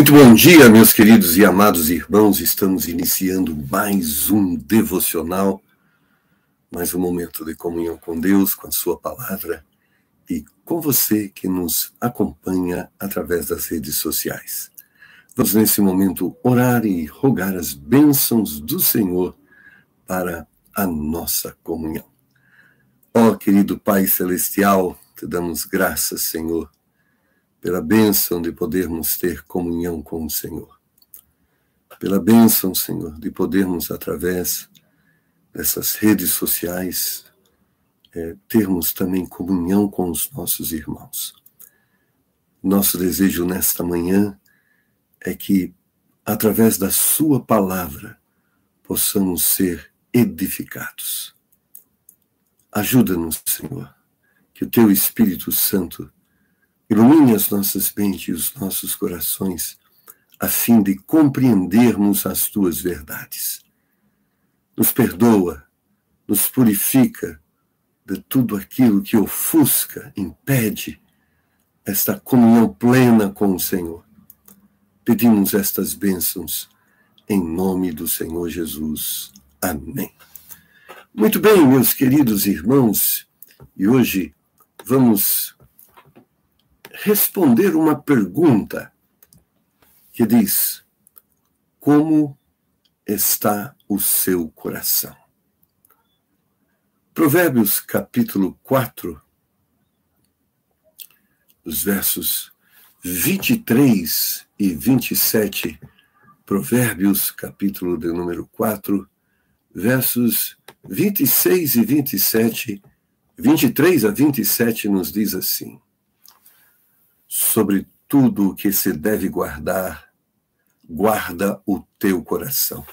Muito bom dia, meus queridos e amados irmãos. Estamos iniciando mais um devocional, mais um momento de comunhão com Deus, com a sua palavra e com você que nos acompanha através das redes sociais. Vamos, nesse momento, orar e rogar as bênçãos do Senhor para a nossa comunhão. Ó, querido Pai Celestial, te damos graças, Senhor, pela bênção de podermos ter comunhão com o Senhor. Pela bênção, Senhor, de podermos, através dessas redes sociais, termos também comunhão com os nossos irmãos. Nosso desejo nesta manhã é que, através da sua palavra, possamos ser edificados. Ajuda-nos, Senhor, que o teu Espírito Santo ilumine as nossas mentes e os nossos corações, a fim de compreendermos as tuas verdades. Nos perdoa, nos purifica de tudo aquilo que ofusca, impede esta comunhão plena com o Senhor. Pedimos estas bênçãos em nome do Senhor Jesus. Amém. Muito bem, meus queridos irmãos, e hoje vamos responder uma pergunta que diz: como está o seu coração? Provérbios capítulo 4, os versos 23 e 27, Provérbios capítulo de número 4, versos 26 e 27, 23 a 27 nos diz assim: sobre tudo o que se deve guardar, guarda o teu coração,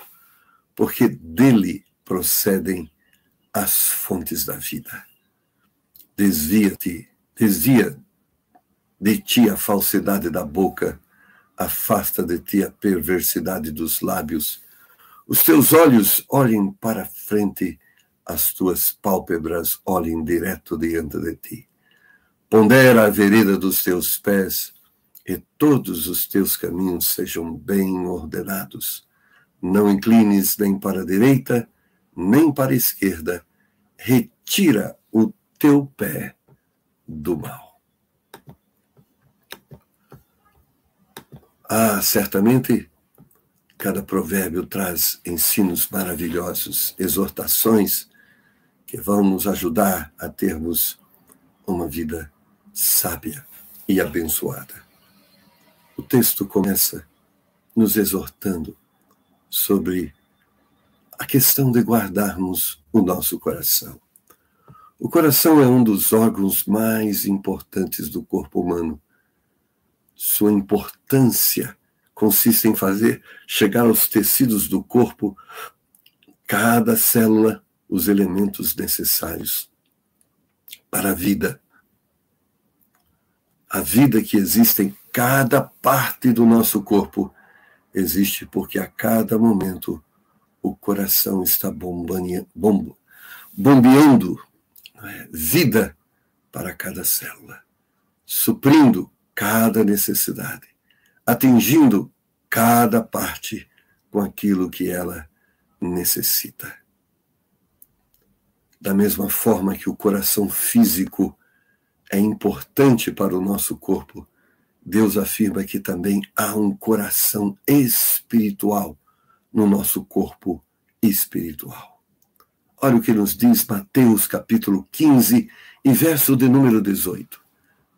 porque dele procedem as fontes da vida. Desvia de ti a falsidade da boca, afasta de ti a perversidade dos lábios. Os teus olhos olhem para frente, as tuas pálpebras olhem direto diante de ti. Pondera a vereda dos teus pés, e todos os teus caminhos sejam bem ordenados. Não inclines nem para a direita, nem para a esquerda. Retira o teu pé do mal. Certamente, cada provérbio traz ensinos maravilhosos, exortações que vão nos ajudar a termos uma vida sábia e abençoada. O texto começa nos exortando sobre a questão de guardarmos o nosso coração. O coração é um dos órgãos mais importantes do corpo humano. Sua importância consiste em fazer chegar aos tecidos do corpo, cada célula, os elementos necessários para a vida. A vida que existe em cada parte do nosso corpo existe porque a cada momento o coração está bombeando vida para cada célula, suprindo cada necessidade, atingindo cada parte com aquilo que ela necessita. Da mesma forma que o coração físico é importante para o nosso corpo, Deus afirma que também há um coração espiritual no nosso corpo espiritual. Olha o que nos diz Mateus capítulo 15 e verso de número 18.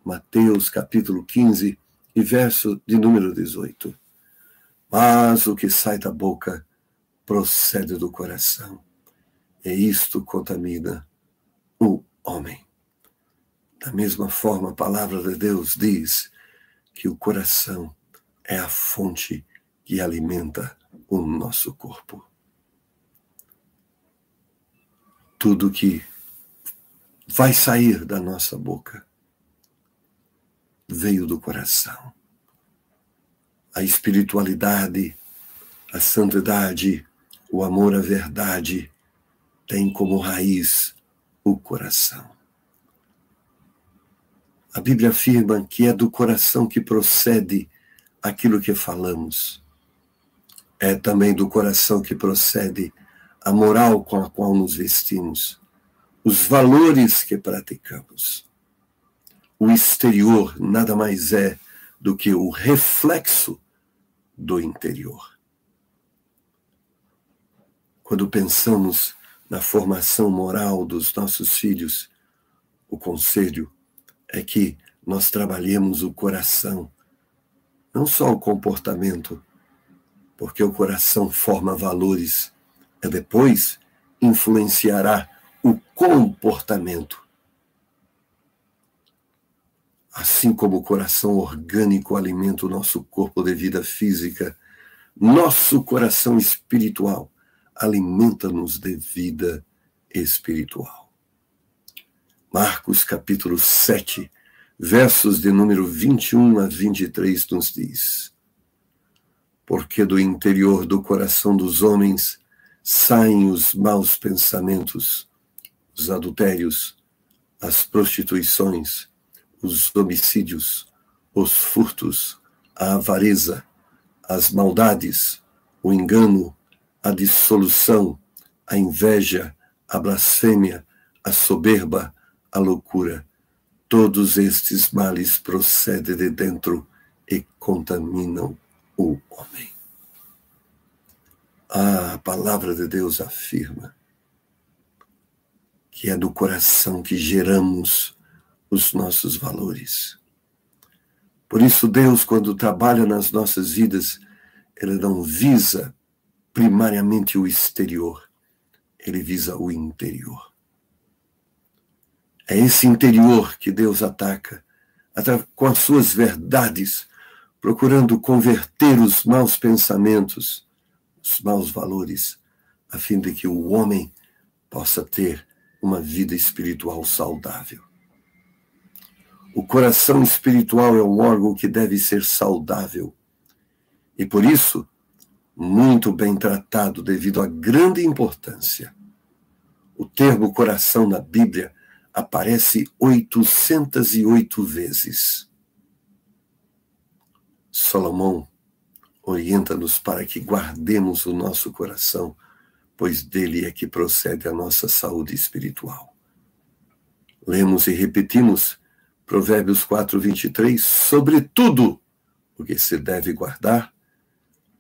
Mateus capítulo 15 e verso de número 18. Mas o que sai da boca procede do coração, e isto contamina o homem. Da mesma forma, a palavra de Deus diz que o coração é a fonte que alimenta o nosso corpo. Tudo que vai sair da nossa boca veio do coração. A espiritualidade, a santidade, o amor à verdade tem como raiz o coração. A Bíblia afirma que é do coração que procede aquilo que falamos. É também do coração que procede a moral com a qual nos vestimos, os valores que praticamos. O exterior nada mais é do que o reflexo do interior. Quando pensamos na formação moral dos nossos filhos, o conselho é que nós trabalhemos o coração, não só o comportamento, porque o coração forma valores e depois influenciará o comportamento. Assim como o coração orgânico alimenta o nosso corpo de vida física, nosso coração espiritual alimenta-nos de vida espiritual. Marcos capítulo 7, versos de número 21 a 23 nos diz: porque do interior do coração dos homens saem os maus pensamentos, os adultérios, as prostituições, os homicídios, os furtos, a avareza, as maldades, o engano, a dissolução, a inveja, a blasfêmia, a soberba, a loucura. Todos estes males procedem de dentro e contaminam o homem. A palavra de Deus afirma que é do coração que geramos os nossos valores. Por isso, Deus, quando trabalha nas nossas vidas, Ele não visa primariamente o exterior, Ele visa o interior. É esse interior que Deus ataca com as suas verdades, procurando converter os maus pensamentos, os maus valores, a fim de que o homem possa ter uma vida espiritual saudável. O coração espiritual é um órgão que deve ser saudável e, por isso, muito bem tratado devido à grande importância. O termo coração na Bíblia aparece 808 vezes. Salomão orienta-nos para que guardemos o nosso coração, pois dele é que procede a nossa saúde espiritual. Lemos e repetimos Provérbios 4:23, sobretudo o que se deve guardar,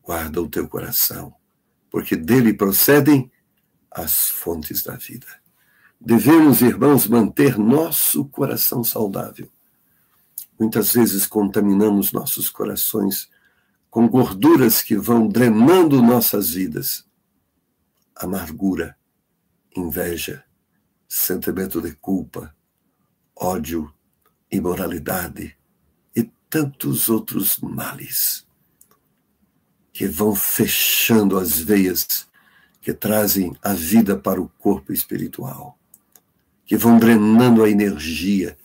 guarda o teu coração, porque dele procedem as fontes da vida. Devemos, irmãos, manter nosso coração saudável. Muitas vezes contaminamos nossos corações com gorduras que vão drenando nossas vidas. Amargura, inveja, sentimento de culpa, ódio, imoralidade e tantos outros males que vão fechando as veias que trazem a vida para o corpo espiritual, que vão drenando a energia.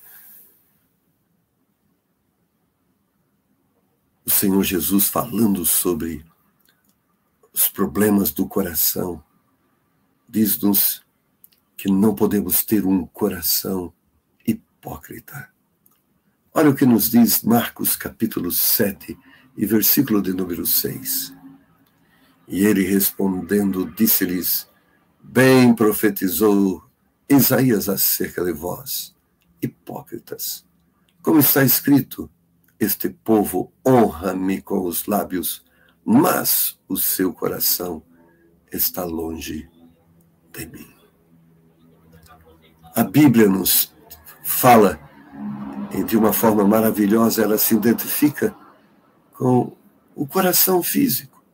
O Senhor Jesus, falando sobre os problemas do coração, diz-nos que não podemos ter um coração hipócrita. Olha o que nos diz Marcos capítulo 7 e versículo de número 6. E ele respondendo disse-lhes: bem profetizou Isaías acerca de vós, hipócritas. Como está escrito, este povo honra-me com os lábios, mas o seu coração está longe de mim. A Bíblia nos fala, e de uma forma maravilhosa, ela se identifica com o coração físico.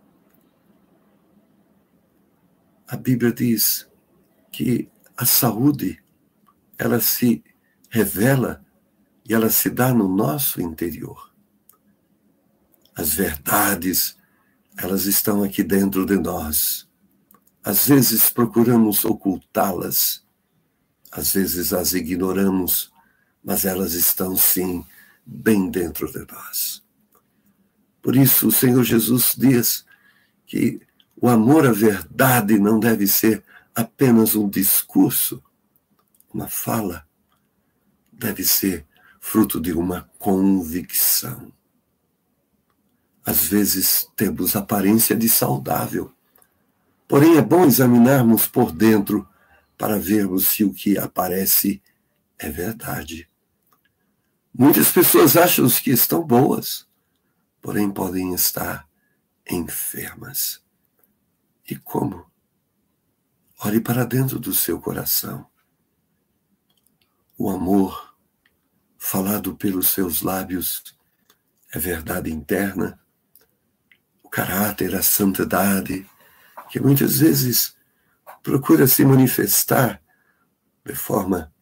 A Bíblia diz que a saúde, ela se revela e ela se dá no nosso interior. As verdades, elas estão aqui dentro de nós. Às vezes procuramos ocultá-las, às vezes as ignoramos, mas elas estão sim bem dentro de nós. Por isso o Senhor Jesus diz que o amor à verdade não deve ser apenas um discurso, uma fala, deve ser fruto de uma convicção. Às vezes temos aparência de saudável, porém é bom examinarmos por dentro para vermos se o que aparece é verdade. Muitas pessoas acham que estão boas, porém podem estar enfermas. E como? Olhe para dentro do seu coração. O amor falado pelos seus lábios é verdade interna. O caráter, a santidade, que muitas vezes procura se manifestar de forma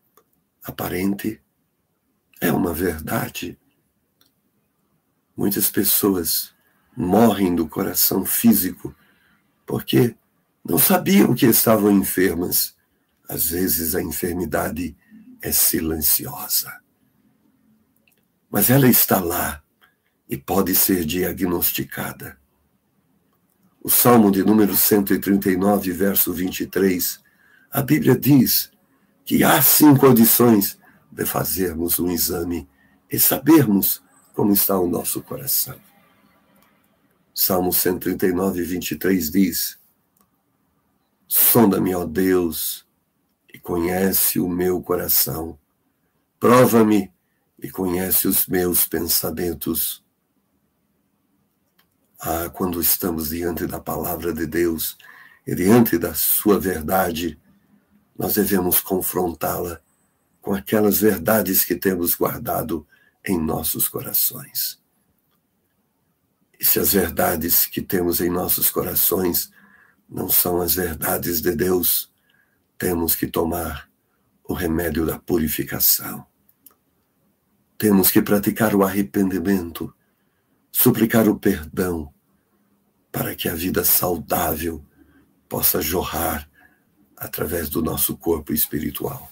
aparente, é uma verdade. Muitas pessoas morrem do coração físico porque não sabiam que estavam enfermas. Às vezes a enfermidade é silenciosa, mas ela está lá e pode ser diagnosticada. O Salmo de número 139, verso 23, a Bíblia diz que há sim condições de fazermos um exame e sabermos como está o nosso coração. Salmo 139, 23 diz: sonda-me, ó Deus, e conhece o meu coração. Prova-me e conhece os meus pensamentos. Quando estamos diante da palavra de Deus e diante da sua verdade, nós devemos confrontá-la com aquelas verdades que temos guardado em nossos corações. E se as verdades que temos em nossos corações não são as verdades de Deus, temos que tomar o remédio da purificação. Temos que praticar o arrependimento, suplicar o perdão, para que a vida saudável possa jorrar através do nosso corpo espiritual.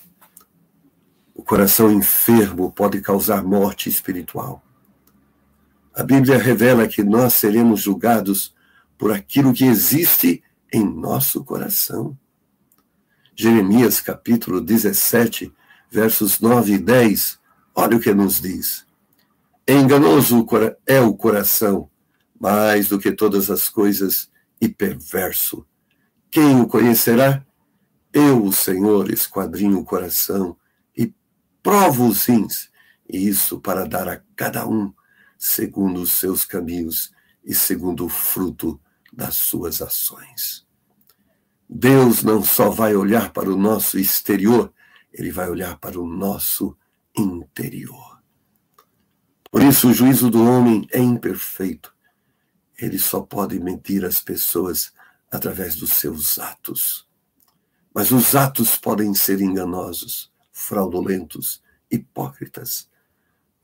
O coração enfermo pode causar morte espiritual. A Bíblia revela que nós seremos julgados por aquilo que existe em nosso coração. Jeremias capítulo 17, versos 9 e 10, olha o que nos diz. Enganoso é o coração, mais do que todas as coisas, e perverso. Quem o conhecerá? Eu, o Senhor, esquadrinho o coração e provo os rins, e isso para dar a cada um segundo os seus caminhos e segundo o fruto das suas ações. Deus não só vai olhar para o nosso exterior, ele vai olhar para o nosso interior. Por isso o juízo do homem é imperfeito. Ele só pode medir as pessoas através dos seus atos. Mas os atos podem ser enganosos, fraudulentos, hipócritas.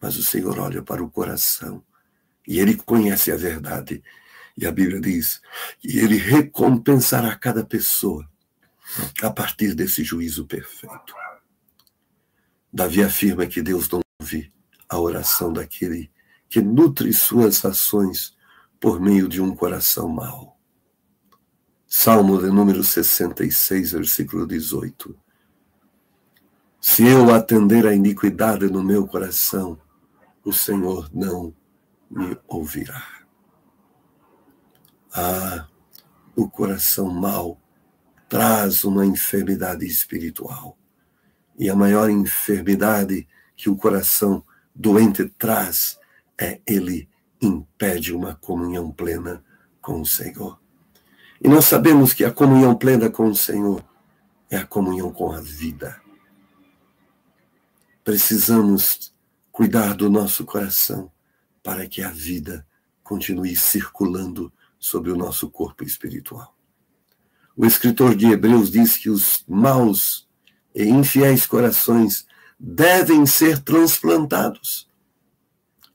Mas o Senhor olha para o coração e ele conhece a verdade. E a Bíblia diz que ele recompensará cada pessoa a partir desse juízo perfeito. Davi afirma que Deus não ouve a oração daquele que nutre suas ações por meio de um coração mau. Salmo de número 66, versículo 18. Se eu atender à iniquidade no meu coração, o Senhor não me ouvirá. O coração mau traz uma enfermidade espiritual. E a maior enfermidade que o coração doente traz ele impede uma comunhão plena com o Senhor. E nós sabemos que a comunhão plena com o Senhor é a comunhão com a vida. Precisamos cuidar do nosso coração para que a vida continue circulando sobre o nosso corpo espiritual. O escritor de Hebreus diz que os maus e infiéis corações devem ser transplantados.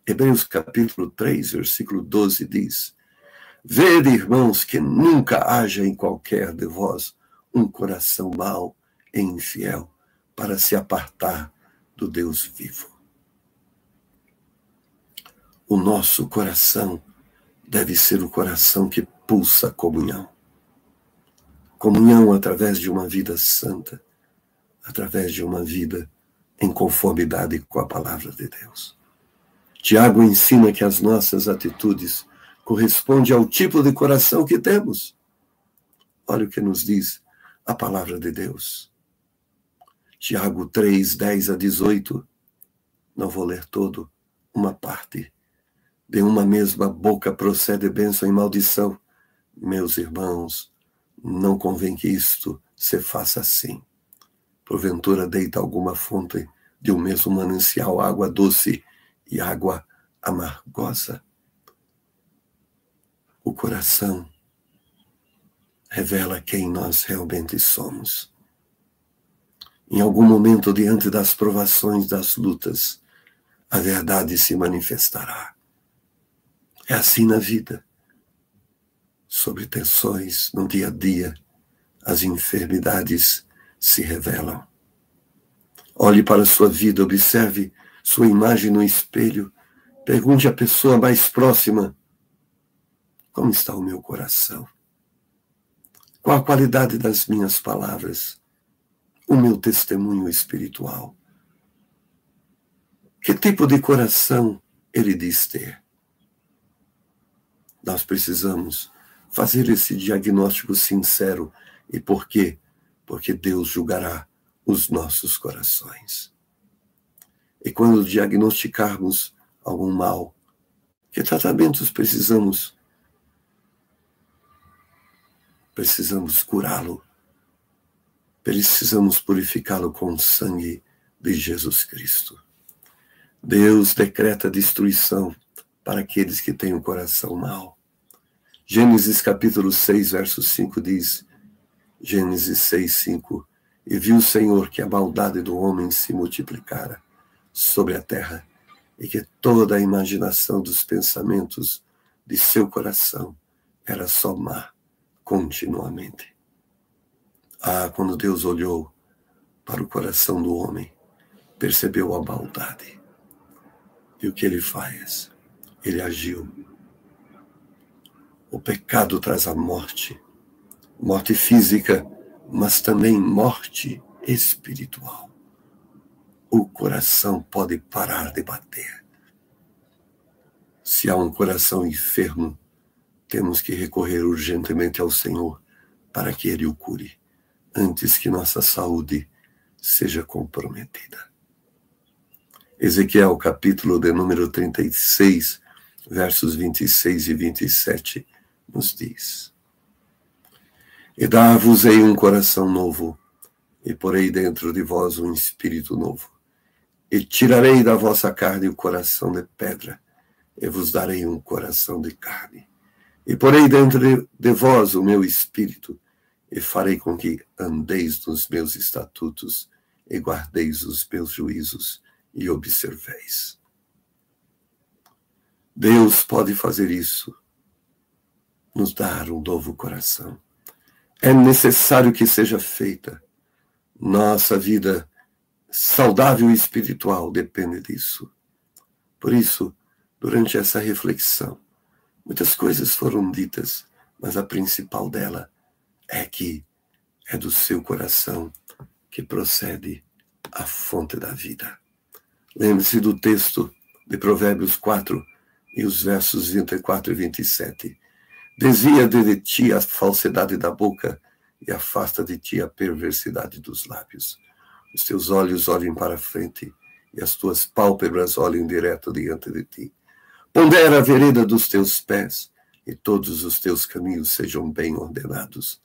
Hebreus capítulo 3, versículo 12 diz: vede, irmãos, que nunca haja em qualquer de vós um coração mau e infiel para se apartar do Deus vivo. O nosso coração deve ser o coração que pulsa comunhão. Comunhão através de uma vida santa, através de uma vida em conformidade com a palavra de Deus. Tiago ensina que as nossas atitudes corresponde ao tipo de coração que temos. Olha o que nos diz a palavra de Deus. Tiago 3, 10 a 18. Não vou ler todo, uma parte. De uma mesma boca procede bênção e maldição. Meus irmãos, não convém que isto se faça assim. Porventura deita alguma fonte de um mesmo manancial água doce e água amargosa. O coração revela quem nós realmente somos. Em algum momento, diante das provações, das lutas, a verdade se manifestará. É assim na vida. Sobre tensões no dia a dia, as enfermidades se revelam. Olhe para a sua vida, observe sua imagem no espelho, pergunte à pessoa mais próxima: como está o meu coração? Qual a qualidade das minhas palavras? O meu testemunho espiritual? Que tipo de coração ele diz ter? Nós precisamos fazer esse diagnóstico sincero. E por quê? Porque Deus julgará os nossos corações. E quando diagnosticarmos algum mal, que tratamentos precisamos? Precisamos curá-lo. Precisamos purificá-lo com o sangue de Jesus Cristo. Deus decreta destruição para aqueles que têm o coração mau. Gênesis capítulo 6, verso 5 diz, Gênesis 6, 5, e viu o Senhor que a maldade do homem se multiplicara sobre a terra, e que toda a imaginação dos pensamentos de seu coração era só má continuamente. Quando Deus olhou para o coração do homem, percebeu a maldade. E o que ele faz? Ele agiu. O pecado traz a morte física, mas também morte espiritual. O coração pode parar de bater. Se há um coração enfermo, temos que recorrer urgentemente ao Senhor para que Ele o cure, antes que nossa saúde seja comprometida. Ezequiel, capítulo de número 36, versos 26 e 27, nos diz: E dar-vos-ei um coração novo, e porei dentro de vós um espírito novo. E tirarei da vossa carne o coração de pedra, e vos darei um coração de carne. E porei dentro de vós o meu espírito, e farei com que andeis nos meus estatutos, e guardeis os meus juízos, e observeis. Deus pode fazer isso, nos dar um novo coração. É necessário que seja feita. Nossa vida saudável e espiritual depende disso. Por isso, durante essa reflexão, muitas coisas foram ditas, mas a principal dela é que é do seu coração que procede a fonte da vida. Lembre-se do texto de Provérbios 4 e os versos 24 e 27. Desvia de ti a falsidade da boca e afasta de ti a perversidade dos lábios. Os teus olhos olhem para a frente e as tuas pálpebras olhem direto diante de ti. Pondera a vereda dos teus pés e todos os teus caminhos sejam bem ordenados.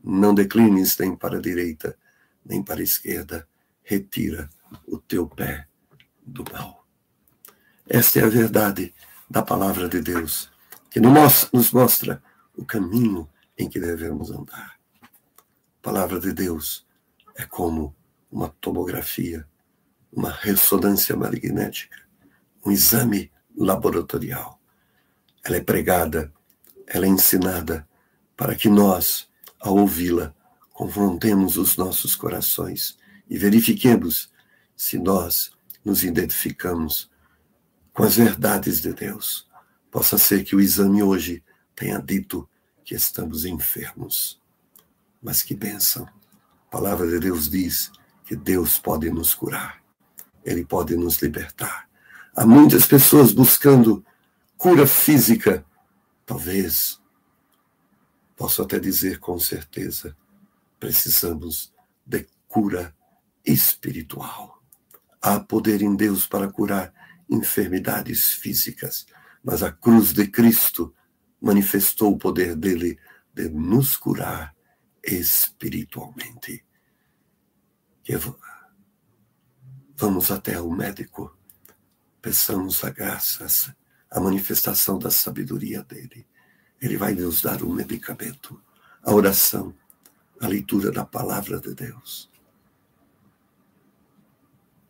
Não declines nem para a direita, nem para a esquerda. Retira o teu pé do mal. Esta é a verdade da palavra de Deus, que nos mostra o caminho em que devemos andar. A palavra de Deus é como uma tomografia, uma ressonância magnética, um exame laboratorial. Ela é pregada, ela é ensinada para que nós, ao ouvi-la, confrontemos os nossos corações e verifiquemos se nós nos identificamos com as verdades de Deus. Possa ser que o exame hoje tenha dito que estamos enfermos. Mas que bênção! A palavra de Deus diz que Deus pode nos curar. Ele pode nos libertar. Há muitas pessoas buscando cura física, Talvez, posso até dizer com certeza, precisamos de cura espiritual. Há poder em Deus para curar enfermidades físicas, mas a cruz de Cristo manifestou o poder dele de nos curar espiritualmente. Vamos até o médico, peçamos a graça, a manifestação da sabedoria dele. Ele vai nos dar um medicamento, a oração, a leitura da palavra de Deus.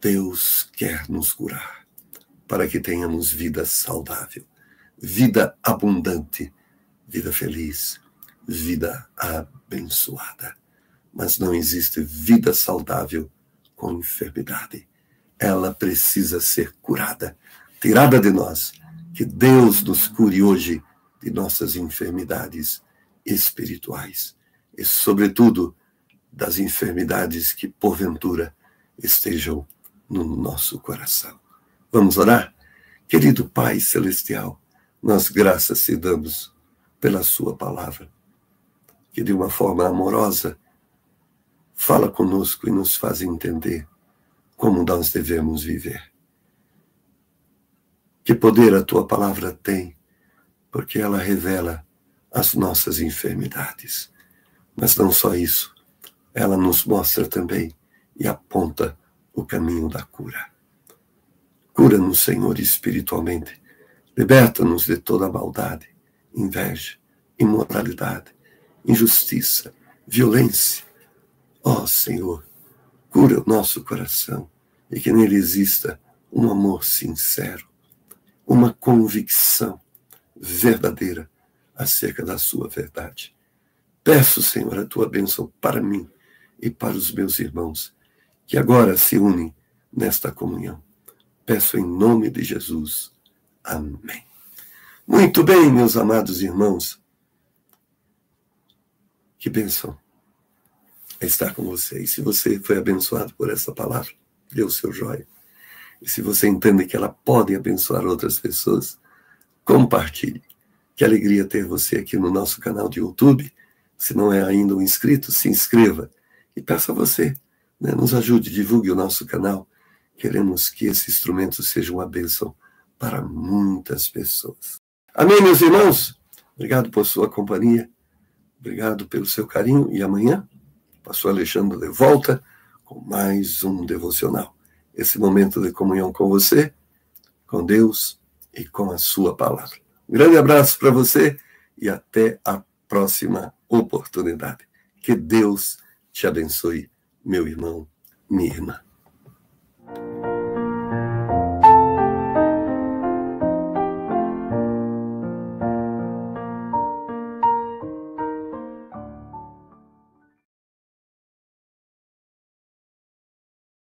Deus quer nos curar para que tenhamos vida saudável, vida abundante, vida feliz, vida abençoada. Mas não existe vida saudável com enfermidade. Ela precisa ser curada, tirada de nós. Que Deus nos cure hoje de nossas enfermidades espirituais e, sobretudo, das enfermidades que, porventura, estejam no nosso coração. Vamos orar? Querido Pai Celestial, nós graças te damos pela sua palavra, que de uma forma amorosa fala conosco e nos faz entender como nós devemos viver. Que poder a tua palavra tem, porque ela revela as nossas enfermidades. Mas não só isso, ela nos mostra também e aponta o caminho da cura. Cura-nos, Senhor, espiritualmente. Liberta-nos de toda maldade, inveja, imoralidade, injustiça, violência. Ó Senhor, cura o nosso coração e que nele exista um amor sincero, uma convicção verdadeira acerca da sua verdade. Peço, Senhor, a tua bênção para mim e para os meus irmãos, que agora se unem nesta comunhão. Peço em nome de Jesus. Amém. Muito bem, meus amados irmãos. Que bênção é estar com você. E se você foi abençoado por essa palavra, dê o seu joia. E se você entende que ela pode abençoar outras pessoas, compartilhe. Que alegria ter você aqui no nosso canal de YouTube. Se não é ainda um inscrito, se inscreva. E peço a você, nos ajude, divulgue o nosso canal. Queremos que esse instrumento seja uma bênção para muitas pessoas. Amém, meus irmãos? Obrigado por sua companhia. Obrigado pelo seu carinho. E amanhã, pastor Alexandre de volta com mais um devocional. Esse momento de comunhão com você, com Deus e com a sua palavra. Um grande abraço para você e até a próxima oportunidade. Que Deus te abençoe, meu irmão, minha irmã.